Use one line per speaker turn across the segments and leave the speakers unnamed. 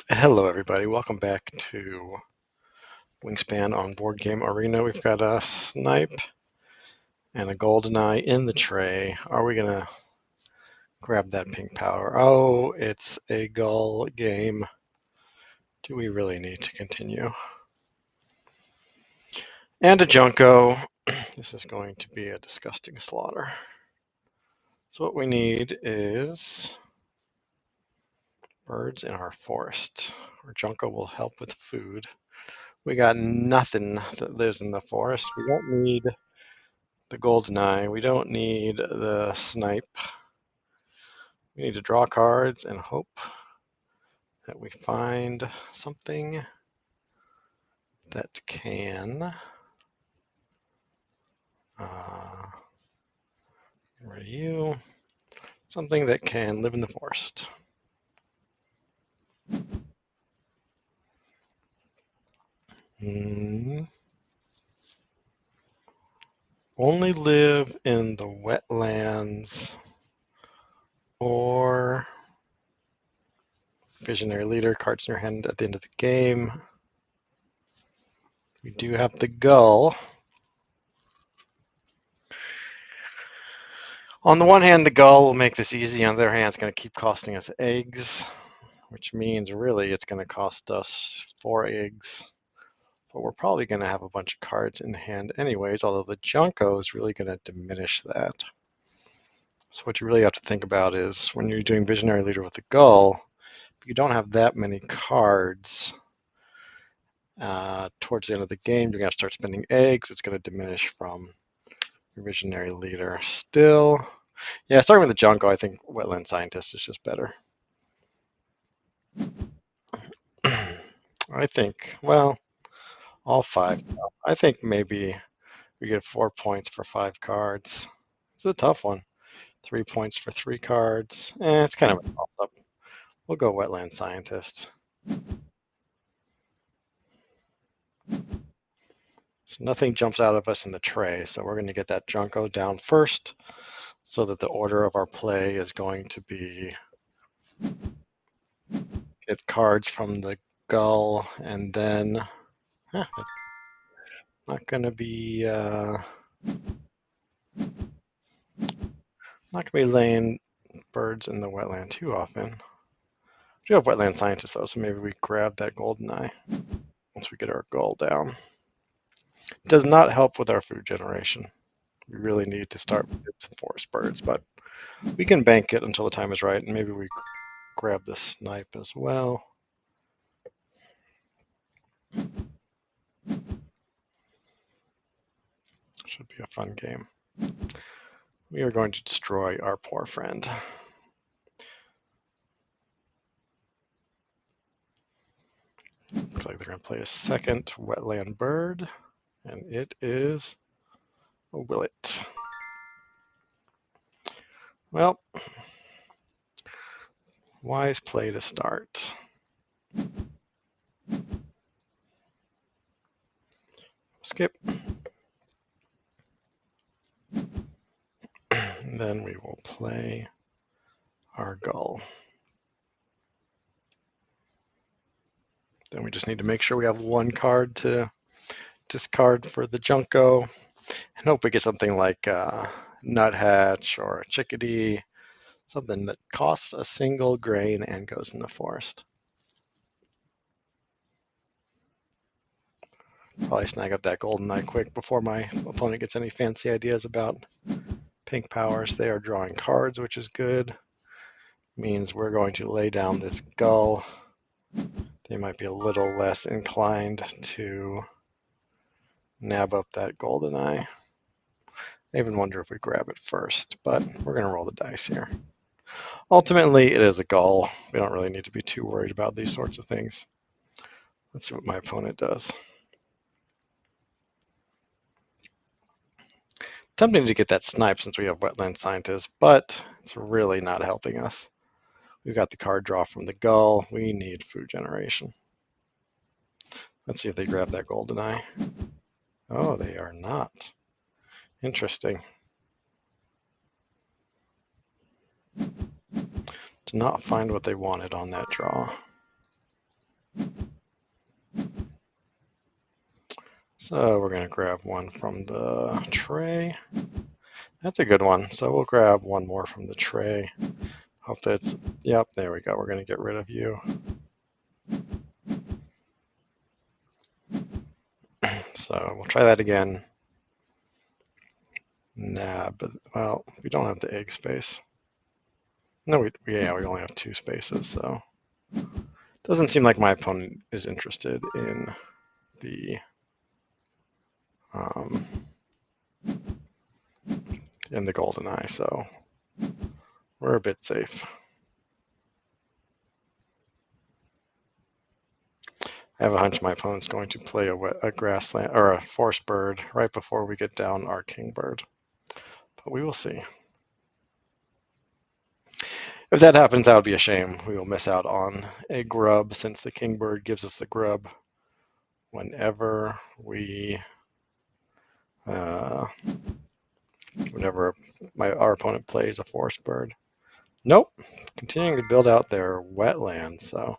Hello, everybody. Welcome back to Wingspan on Board Game Arena. We've got a snipe and a golden eye in the tray. Are we going to grab that pink powder? Oh, it's a gull game. Do we really need to continue? And a Junko. This is going to be a disgusting slaughter. So what we need is birds in our forest. Our Junko will help with food. We got nothing that lives in the forest. We don't need the golden eye. We don't need the snipe. We need to draw cards and hope that we find something that can get rid of you. Something that can live in the forest. Only live in the wetlands or visionary leader, cards in your hand at the end of the game. We do have the gull. On the one hand, the gull will make this easy. On the other hand, it's going to keep costing us eggs, which means really it's going to cost us 4 eggs. But we're probably going to have a bunch of cards in hand anyways, although the Junko is really going to diminish that. So what you really have to think about is when you're doing Visionary Leader with the Gull, if you don't have that many cards towards the end of the game, you're going to start spending eggs. It's going to diminish from your Visionary Leader. Still, yeah, starting with the Junko, I think Wetland Scientist is just better. I think, well, all 5. I think maybe we get 4 points for 5 cards. It's a tough one. 3 points for 3 cards. It's kind of a toss-up. We'll go Wetland Scientist. So nothing jumps out of us in the tray, so we're going to get that Junko down first so that the order of our play is going to be get cards from the Gull and then not going to be laying birds in the wetland too often. We do have Wetland Scientist though, so maybe we grab that golden eye once we get our Gull down. It does not help with our food generation. We really need to start with some forest birds, but we can bank it until the time is right, and maybe we grab the snipe as well. Should be a fun game. We are going to destroy our poor friend. Looks like they're going to play a second wetland bird, and it is a willet. Well, wise play to start. Skip. And then we will play our Gull. Then we just need to make sure we have 1 card to discard for the Junko and hope we get something like a Nuthatch or a Chickadee, something that costs a single grain and goes in the forest. Probably snag up that golden eye quick before my opponent gets any fancy ideas about pink powers. They are drawing cards, which is good. Means we're going to lay down this Gull. They might be a little less inclined to nab up that golden eye. I even wonder if we grab it first, but we're going to roll the dice here. Ultimately, it is a Gull. We don't really need to be too worried about these sorts of things. Let's see what my opponent does. Tempting to get that snipe since we have Wetland Scientist, but it's really not helping us. We've got the card draw from the Gull. We need food generation. Let's see if they grab that golden eye. Oh, they are not. Interesting. Did not find what they wanted on that draw. So we're going to grab one from the tray. That's a good one. So we'll grab one more from the tray. Hope that's, yep, there we go. We're going to get rid of you. So we'll try that again. Nah, but, well, we don't have the egg space. No, we only have 2 spaces, so. Doesn't seem like my opponent is interested in the golden eye, so we're a bit safe. I have a hunch my opponent's going to play a grassland or a forest bird right before we get down our king bird, but we will see. If that happens, that would be a shame. We will miss out on a grub since the king bird gives us a grub whenever our opponent plays a forest bird. Nope, continuing to build out their wetlands, so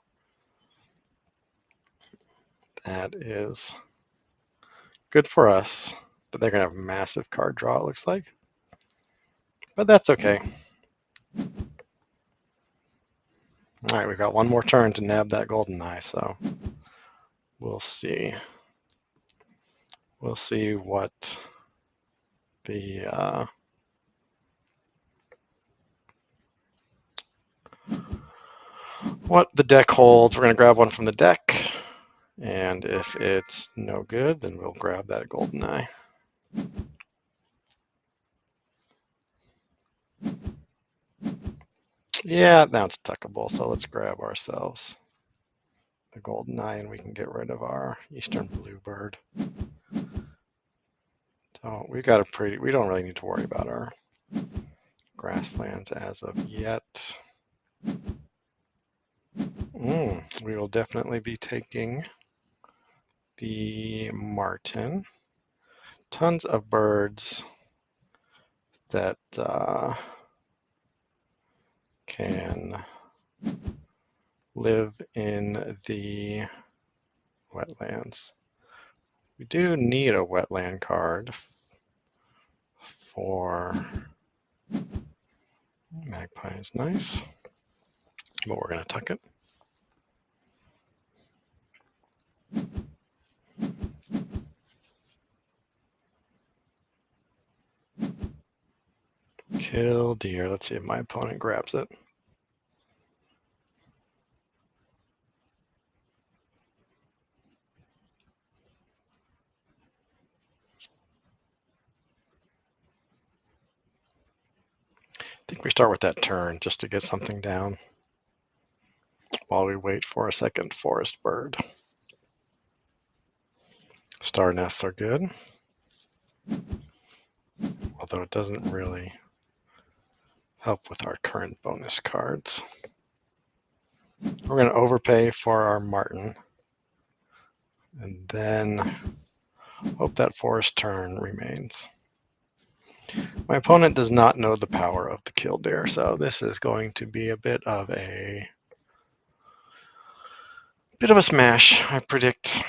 that is good for us. But they're going to have massive card draw, it looks like. But that's okay. All right, we've got one more turn to nab that golden eye, so we'll see. We'll see what the deck holds. We're going to grab one from the deck, and if it's no good, then we'll grab that golden eye. Yeah, now it's tuckable, so let's grab ourselves the golden eye, and we can get rid of our eastern bluebird. So we don't really need to worry about our grasslands as of yet. We will definitely be taking the marten. Tons of birds that can live in the wetlands. We do need a wetland card for magpie is nice, but we're going to tuck it. Kill deer. Let's see if my opponent grabs it. I think we start with that turn just to get something down while we wait for a second forest bird. Star nests are good, although it doesn't really help with our current bonus cards. We're going to overpay for our marten and then hope that forest turn remains. My opponent does not know the power of the killdeer, so this is going to be a bit of a smash, I predict.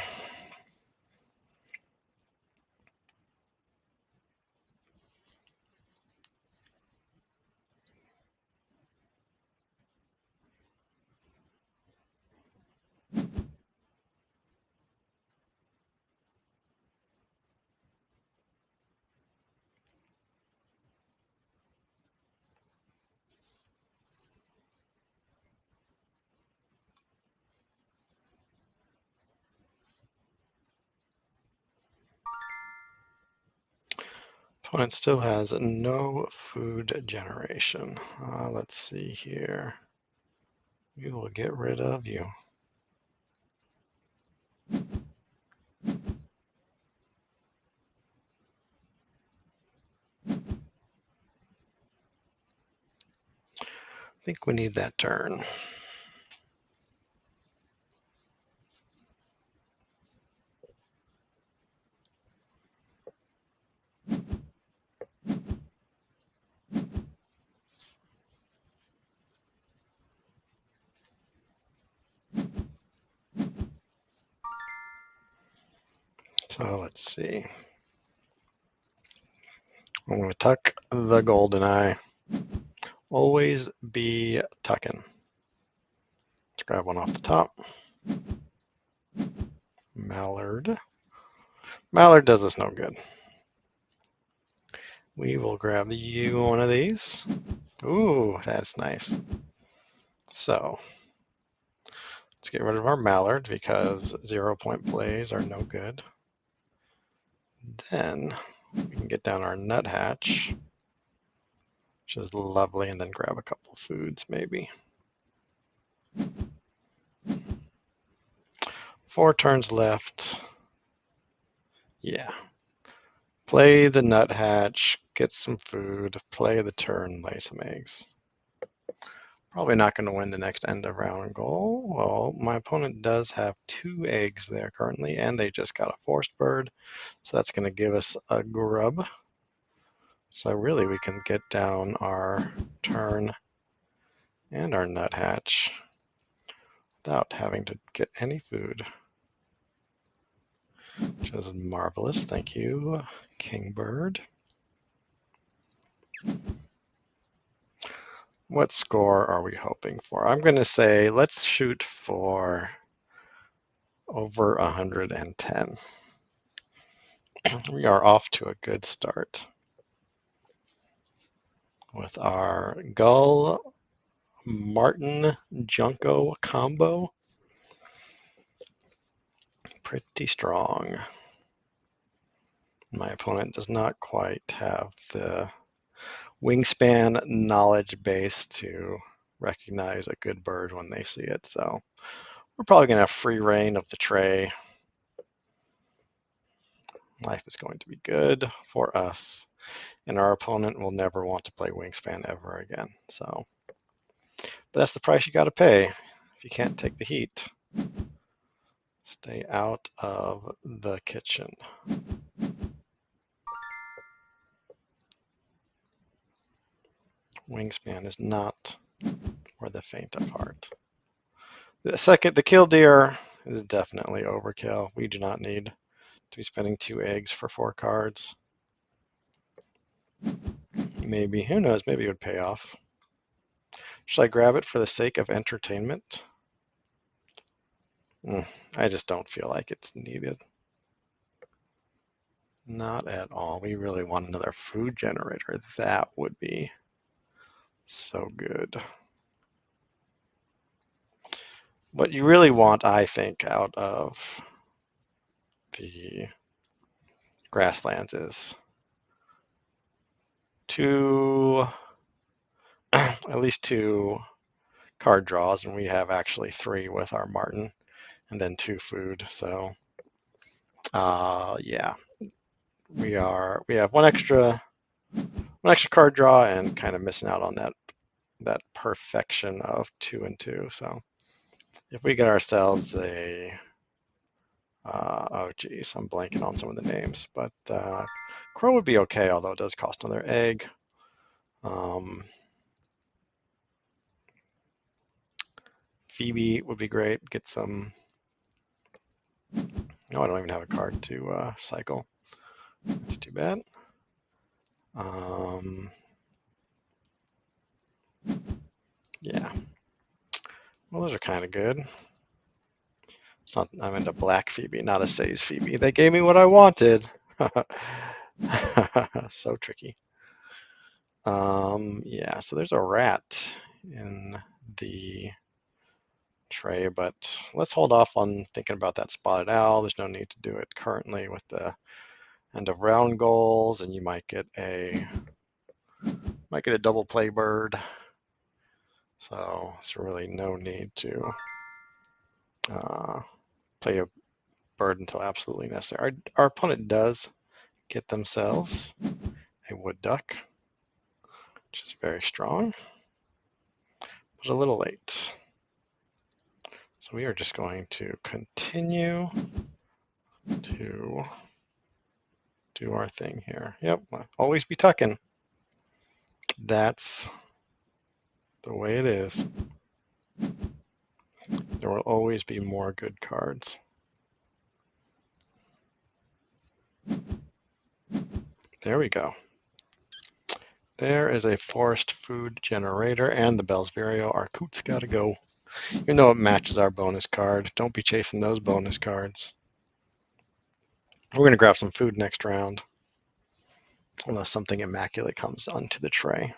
Opponent still has no food generation. Let's see here. We will get rid of you. I think we need that turn. So let's see. I'm going to tuck the golden eye. Always be tucking. Let's grab one off the top. Mallard. Mallard does us no good. We will grab you one of these. Ooh, that's nice. So let's get rid of our mallard because 0-point plays are no good. Then we can get down our nuthatch, which is lovely, and then grab a couple foods maybe. 4 turns left. Yeah. Play the nuthatch, get some food, play the turn, lay some eggs. Probably not going to win the next end of round goal. Well, my opponent does have 2 eggs there currently, and they just got a forced bird. So that's going to give us a grub. So really we can get down our turn and our nuthatch without having to get any food, which is marvelous. Thank you, Kingbird. What score are we hoping for? I'm going to say let's shoot for over 110. We are off to a good start with our Gull Martin Junko combo. Pretty strong. My opponent does not quite have the Wingspan knowledge base to recognize a good bird when they see it. So we're probably going to have free reign of the tray. Life is going to be good for us, and our opponent will never want to play Wingspan ever again. So, but that's the price you got to pay if you can't take the heat. Stay out of the kitchen. Wingspan is not for the faint of heart. The killdeer is definitely overkill. We do not need to be spending 2 eggs for 4 cards. Maybe, who knows, maybe it would pay off. Should I grab it for the sake of entertainment? I just don't feel like it's needed. Not at all. We really want another food generator. That would be so good. What you really want, I think, out of the grasslands is at least 2 card draws, and we have actually 3 with our Martin, and then 2 food. So, yeah, we have one extra card draw, and kind of missing out on that perfection of 2 and 2. So, if we get ourselves a oh geez, I'm blanking on some of the names, but crow would be okay, although it does cost another egg. Phoebe would be great. Get some. No, I don't even have a card to cycle. That's too bad. Yeah. Well, those are kind of good. It's not. I'm into black Phoebe, not a Say's Phoebe. They gave me what I wanted. So tricky. Yeah. So there's a rat in the tray, but let's hold off on thinking about that spotted owl. There's no need to do it currently with the end of round goals, and you might get a double play bird. So there's really no need to play a bird until absolutely necessary. Our opponent does get themselves a wood duck, which is very strong, but a little late. So we are just going to continue to do our thing here. Yep, always be tucking. That's the way it is. There will always be more good cards. There we go. There is a forest food generator and the Bell's Vireo. Our coot's got to go. Even though it matches our bonus card, don't be chasing those bonus cards. We're going to grab some food next round, unless something immaculate comes onto the tray.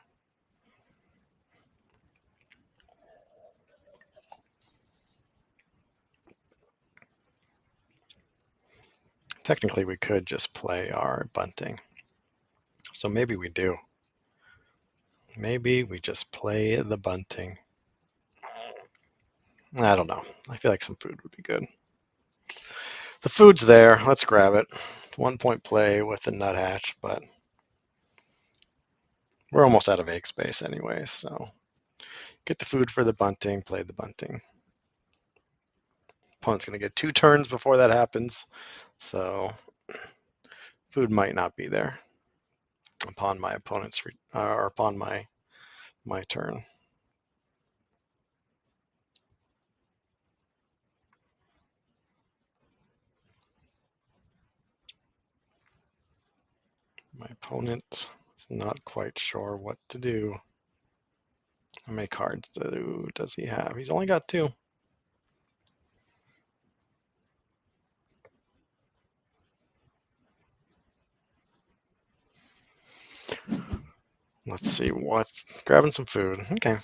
Technically, we could just play our bunting. So maybe we do. Maybe we just play the bunting. I don't know. I feel like some food would be good. The food's there. Let's grab it. 1 point play with the nuthatch, but we're almost out of egg space anyway, so get the food for the bunting, play the bunting. Opponent's going to get 2 turns before that happens, so food might not be there upon my opponent's or upon my turn. My opponent is not quite sure what to do. How many cards does he have? He's only got 2. Let's see what. Grabbing some food. Okay.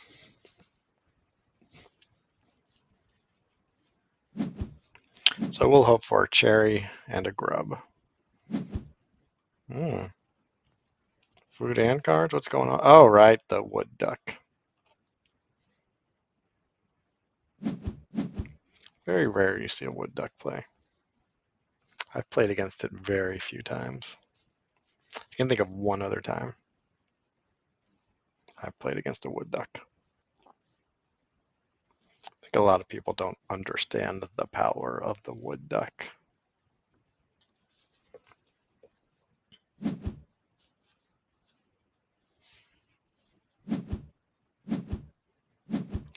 So we'll hope for a cherry and a grub. Food and cards? What's going on? Oh, right, the wood duck. Very rare you see a wood duck play. I've played against it very few times. I can think of one other time I've played against a wood duck. I think a lot of people don't understand the power of the wood duck.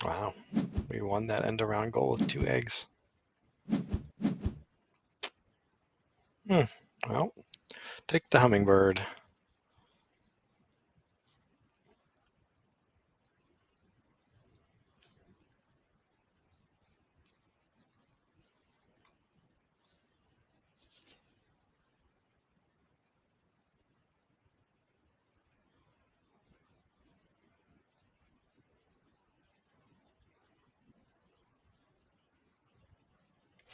Wow, we won that end around goal with 2 eggs. Well, take the hummingbird.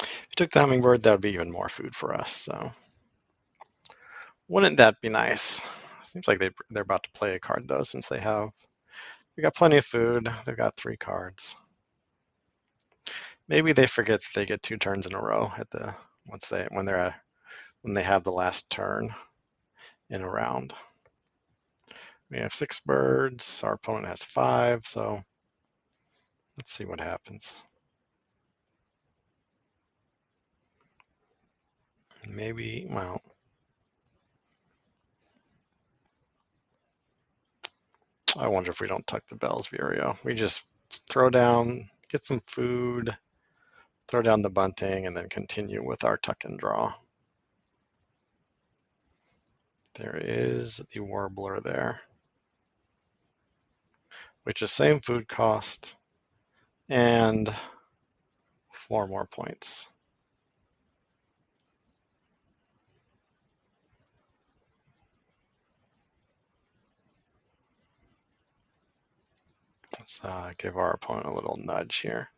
If you took the hummingbird, that would be even more food for us. So, wouldn't that be nice? Seems like they're about to play a card though, since we got plenty of food. They've got 3 cards. Maybe they forget that they get 2 turns in a row at the when they have the last turn in a round. We have 6 birds. Our opponent has 5, so let's see what happens. Maybe, well, I wonder if we don't tuck the Bell's Vireo. We just throw down, get some food, throw down the bunting, and then continue with our tuck and draw. There is the warbler there, which is same food cost and 4 more points. Let's give our opponent a little nudge here.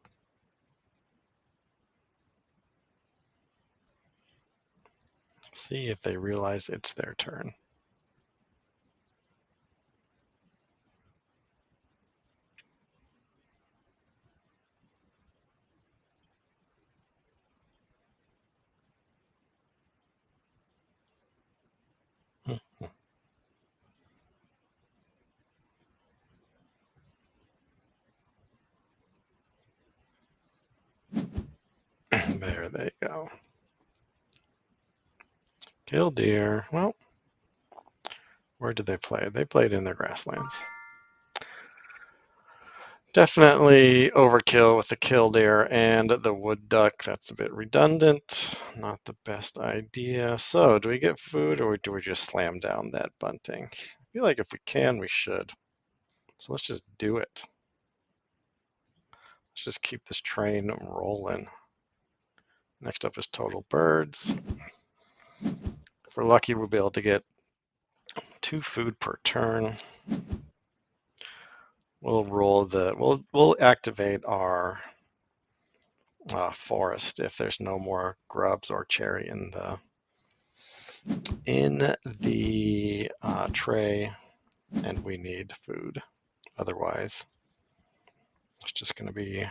See if they realize it's their turn. There they go. Kill deer. Well, where did they play? They played in their grasslands. Definitely overkill with the killdeer and the wood duck. That's a bit redundant. Not the best idea. So, do we get food or do we just slam down that bunting? I feel like if we can, we should. So let's just do it. Let's just keep this train rolling. Next up is total birds. If we're lucky, we'll be able to get 2 food per turn. We'll activate our forest if there's no more grubs or cherry in the tray, and we need food. Otherwise, it's just going to be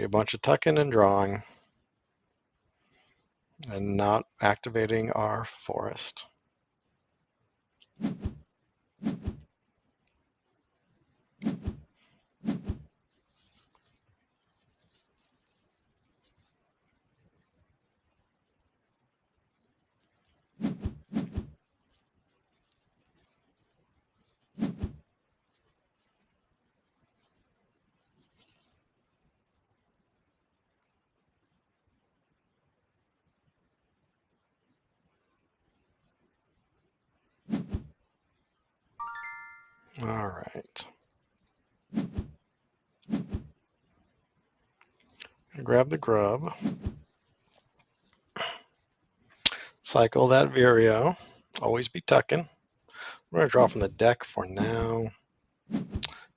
a bunch of tucking and drawing, and not activating our forest. All right. Grab the grub. Cycle that Vireo. Always be tucking. We're going to draw from the deck for now.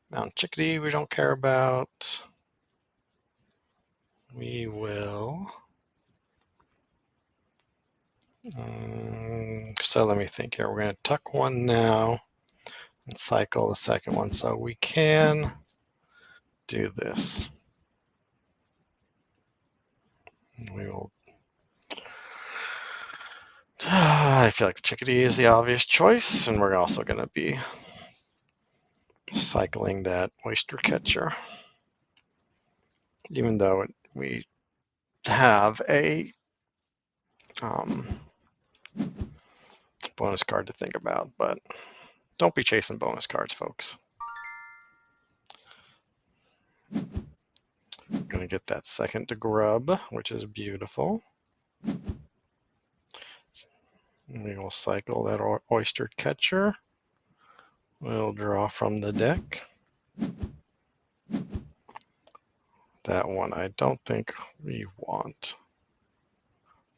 Mountain chickadee we don't care about. We will. So let me think here. We're going to tuck one now and cycle the second one. So we can do this. We will. I feel like the chickadee is the obvious choice, and we're also going to be cycling that oyster catcher, even though we have a bonus card to think about, but don't be chasing bonus cards, folks. Gonna get that second to grub, which is beautiful. We will cycle that oyster catcher. We'll draw from the deck. That one I don't think we want.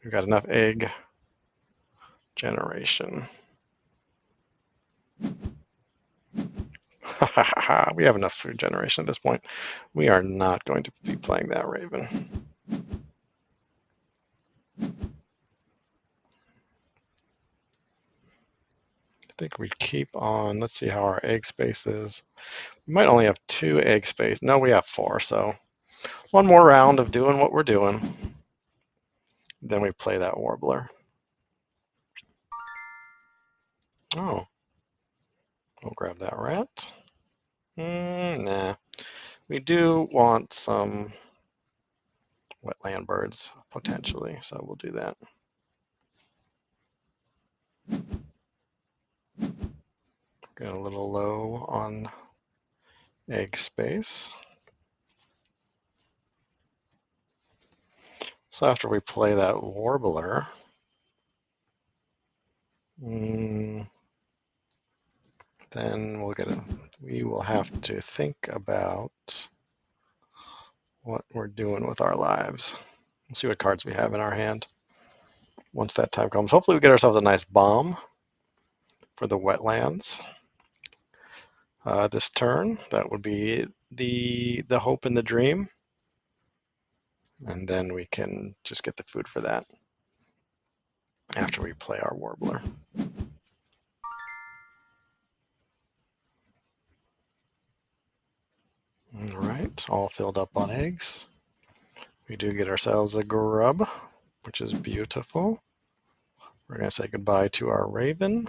We've got enough egg generation. We have enough food generation at this point. We are not going to be playing that raven. I think we keep on. Let's see how our egg space is. We might only have 2 egg space. No, we have 4. So one more round of doing what we're doing. Then we play that warbler. Oh, we'll grab that rat. Nah, we do want some wetland birds potentially, so we'll do that. Get a little low on egg space. So after we play that warbler, then we will have to think about what we're doing with our lives. We'll see what cards we have in our hand once that time comes. Hopefully we get ourselves a nice bomb for the wetlands this turn. That would be the hope and the dream. And then we can just get the food for that after we play our warbler. All right, all filled up on eggs. We do get ourselves a grub, which is beautiful. We're going to say goodbye to our raven.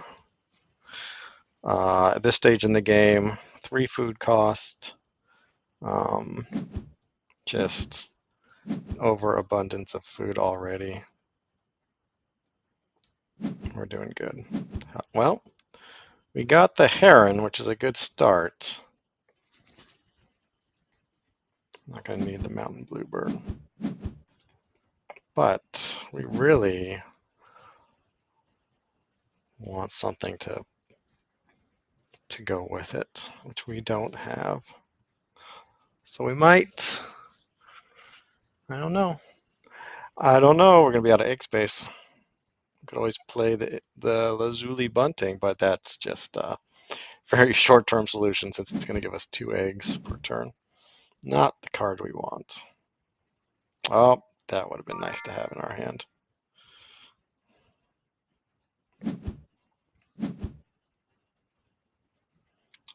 At this stage in the game, 3 food cost, just overabundance of food already. We're doing good. Well, We got the heron, which is a good start. Not going to need the mountain bluebird. But we really want something to go with it, which we don't have. So we might, I don't know. I don't know. We're going to be out of egg space. We could always play the Lazuli bunting, but that's just a very short-term solution since it's going to give us 2 eggs per turn. Not the card we want. Oh, that would have been nice to have in our hand.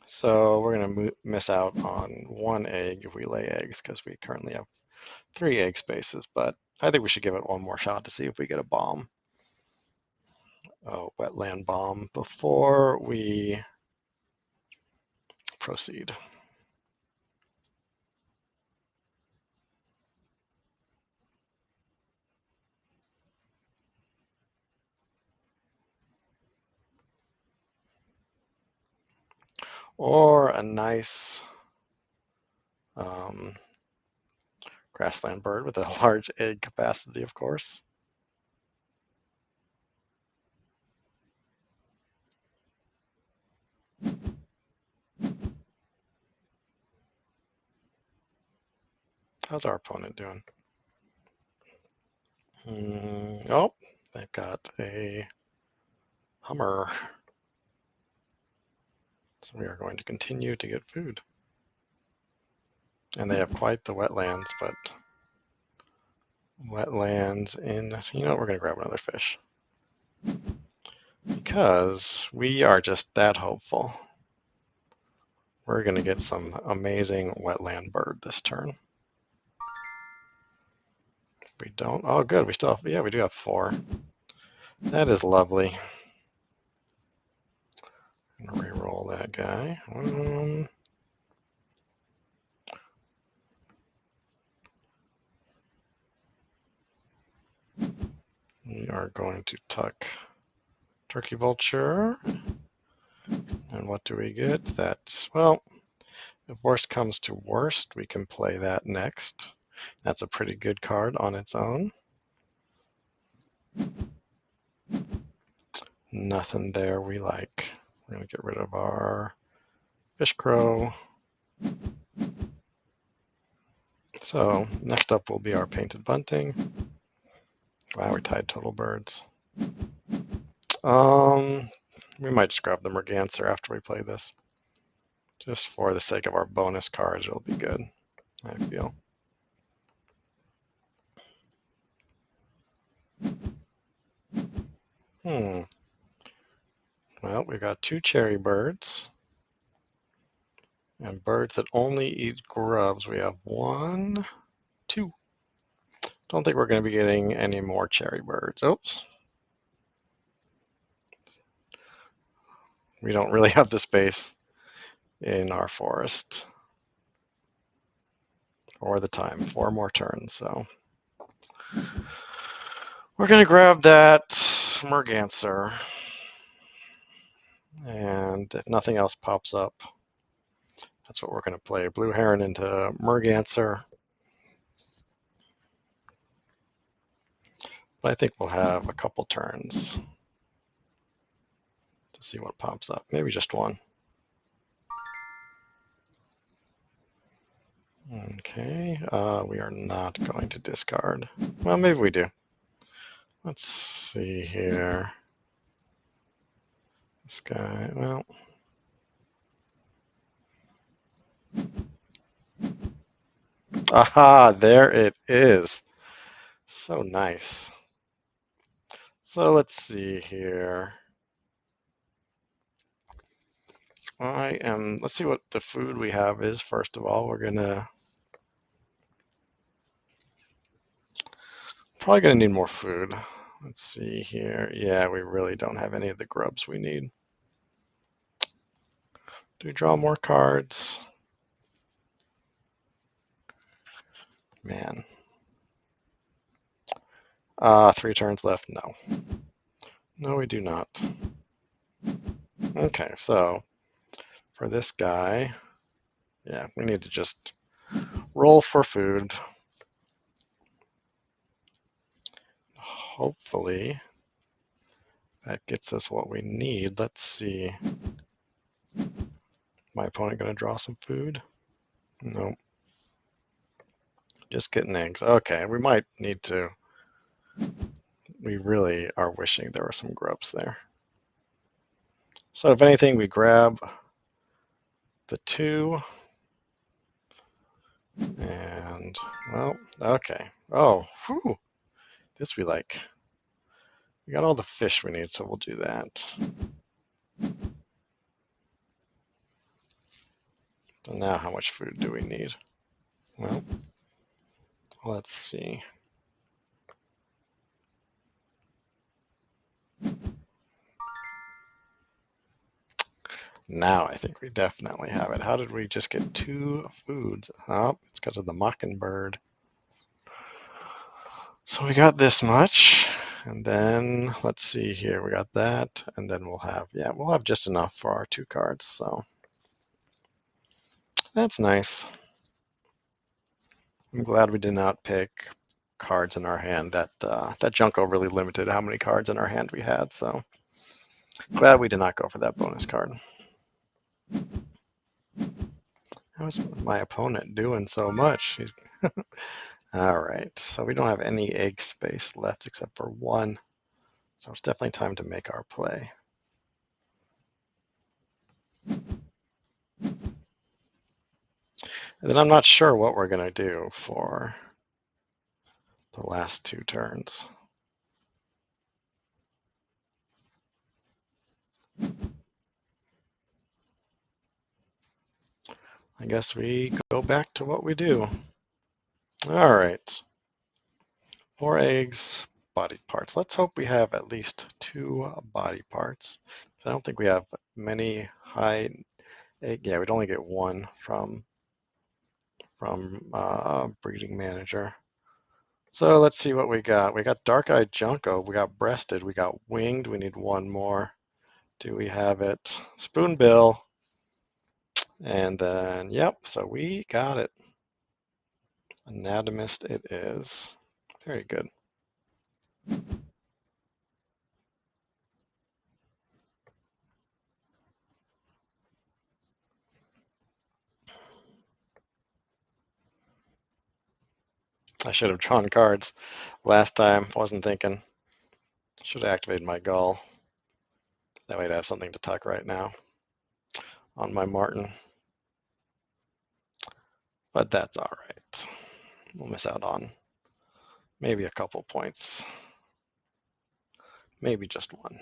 So we're going to miss out on 1 egg if we lay eggs because we currently have 3 egg spaces, but I think we should give it one more shot to see if we get a bomb. Oh, wetland bomb before we proceed. Or a nice grassland bird with a large egg capacity, of course. How's our opponent doing? Oh, they've got a Hummer. So we are going to continue to get food. And they have quite the wetlands, but wetlands in, you know, we're going to grab another fish. Because we are just that hopeful. We're going to get some amazing wetland bird this turn. If we don't, oh good, we still have, yeah, we do have 4. That is lovely. I'm going to re-roll that guy. We are going to tuck Turkey Vulture. And what do we get? That's, well, if worst comes to worst, we can play that next. That's a pretty good card on its own. Nothing there we like. We're going to get rid of our fish crow. So next up will be our painted bunting. Wow, we tied total birds. We might just grab the Merganser after we play this. Just for the sake of our bonus cards, it'll be good, I feel. Well, we've got 2 cherry birds. And birds that only eat grubs, we have 1, 2. Don't think we're going to be getting any more cherry birds. Oops. We don't really have the space in our forest. Or the time. 4 more turns, so. We're going to grab that Merganser. And if nothing else pops up, that's what we're going to play. Blue Heron into Merganser. But I think we'll have a couple turns to see what pops up. Maybe just 1. Okay, we are not going to discard. Well, maybe we do. Let's see here. This guy, well. Aha, there it is. So nice. So let's see here. Let's see what the food we have is. First of all, we're probably gonna need more food. Let's see here. Yeah, we really don't have any of the grubs we need. Do we draw more cards? Man. 3 turns left, no. No, we do not. Okay, so for this guy, yeah, we need to just roll for food. Hopefully that gets us what we need. Let's see. My opponent going to draw some food? Nope. Just getting eggs. Okay, we might need to. We really are wishing there were some grubs there. So if anything, we grab the 2. And, well, okay. Oh, whew. This we like. We got all the fish we need, so we'll do that. So now how much food do we need? Well, let's see. Now I think we definitely have it. How did we just get 2 foods? Oh, it's because of the mockingbird. So we got this much, and then let's see here. We got that, and then we'll have, yeah, we'll have just enough for our 2 cards. So that's nice. I'm glad we did not pick cards in our hand. That Junko really limited how many cards in our hand we had. So glad we did not go for that bonus card. How is my opponent doing so much? All right, so we don't have any egg space left except for 1. So it's definitely time to make our play. And then I'm not sure what we're going to do for the last 2 turns. I guess we go back to what we do. All right. 4 eggs, body parts. Let's hope we have at least 2 body parts. I don't think we have many high egg. Yeah, we'd only get 1 from breeding manager. So let's see what we got. We got dark-eyed Junko. We got breasted. We got winged. We need 1 more. Do we have it? Spoonbill. And then, yep, so we got it. Anatomist it is. Very good. I should have drawn cards last time. Wasn't thinking. Should have activated my Gull. That way I'd have something to tuck right now on my Martin. But that's all right. We'll miss out on maybe a couple points. Maybe just 1.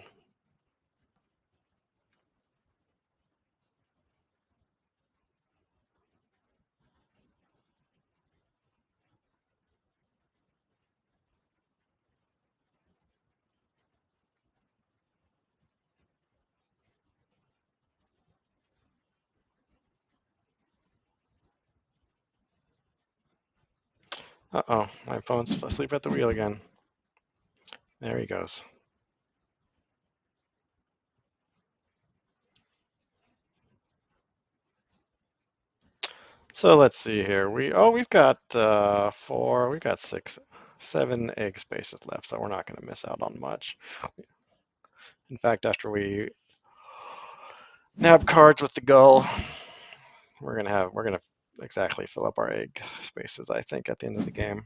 Uh-oh, my phone's asleep at the wheel again. There he goes. So let's see here. We've got 4, we've got 6, 7 egg spaces left, so we're not going to miss out on much. In fact, after we nab cards with the Gull, we're gonna exactly fill up our egg spaces, I think, at the end of the game.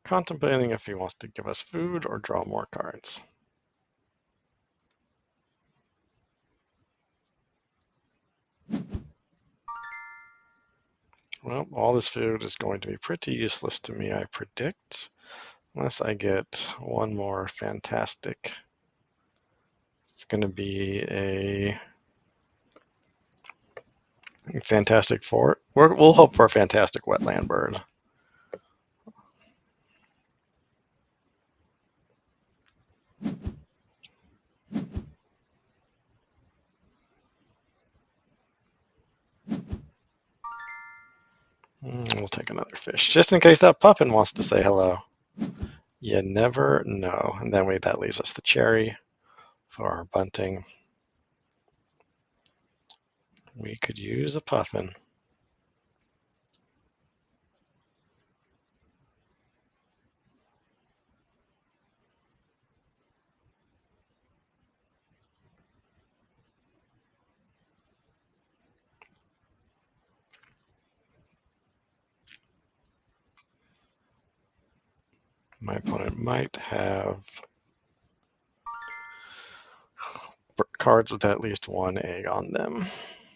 Contemplating if he wants to give us food or draw more cards. Well, all this food is going to be pretty useless to me, I predict, unless I get 1 more fantastic. It's going to be a fantastic fort. We'll hope for a fantastic wetland bird. We'll take another fish, just in case that puffin wants to say hello. You never know. And then that leaves us the cherry for our bunting. We could use a puffin. My opponent might have cards with at least one egg on them.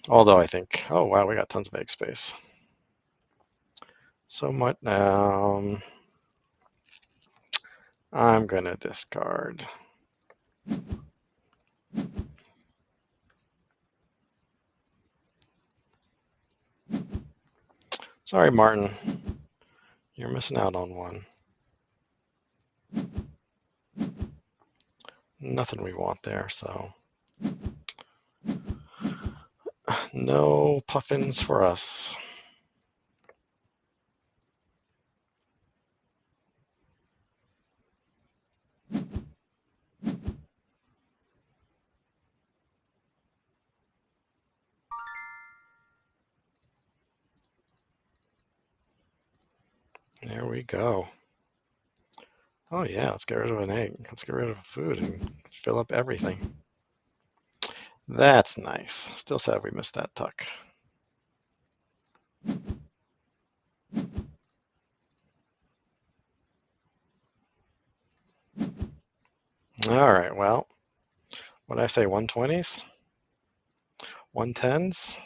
Although I think, oh wow, we got tons of egg space. So much. I'm going to discard. Sorry, Martin. You're missing out on one. Nothing we want there, so no puffins for us. There we go. Oh yeah, let's get rid of an egg. Let's get rid of food and fill up everything. That's nice. Still sad we missed that tuck. All right, well, what did I say, 120s? 110s?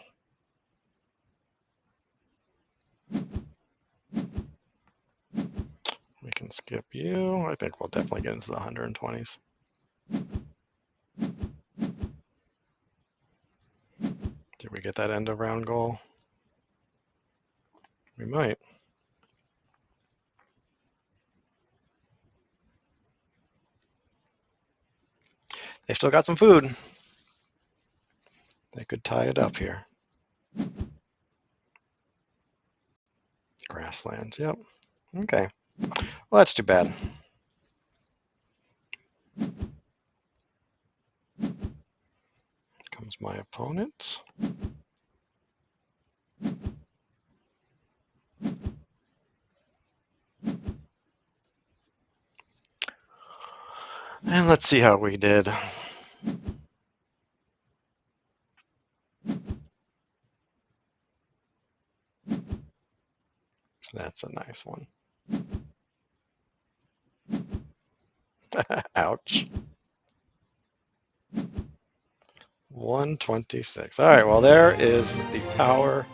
We can skip you. I think we'll definitely get into the 120s. Did we get that end of round goal? We might. They still got some food. They could tie it up here. Grassland, yep. Okay. Well, that's too bad. Comes my opponent. And let's see how we did. That's a nice one. Ouch. 126. All right, well, there is the power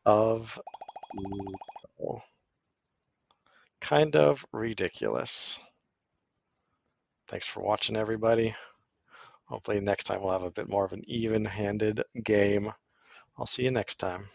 of Gull. Kind of ridiculous. Thanks for watching, everybody. Hopefully next time we'll have a bit more of an even-handed game. I'll see you next time.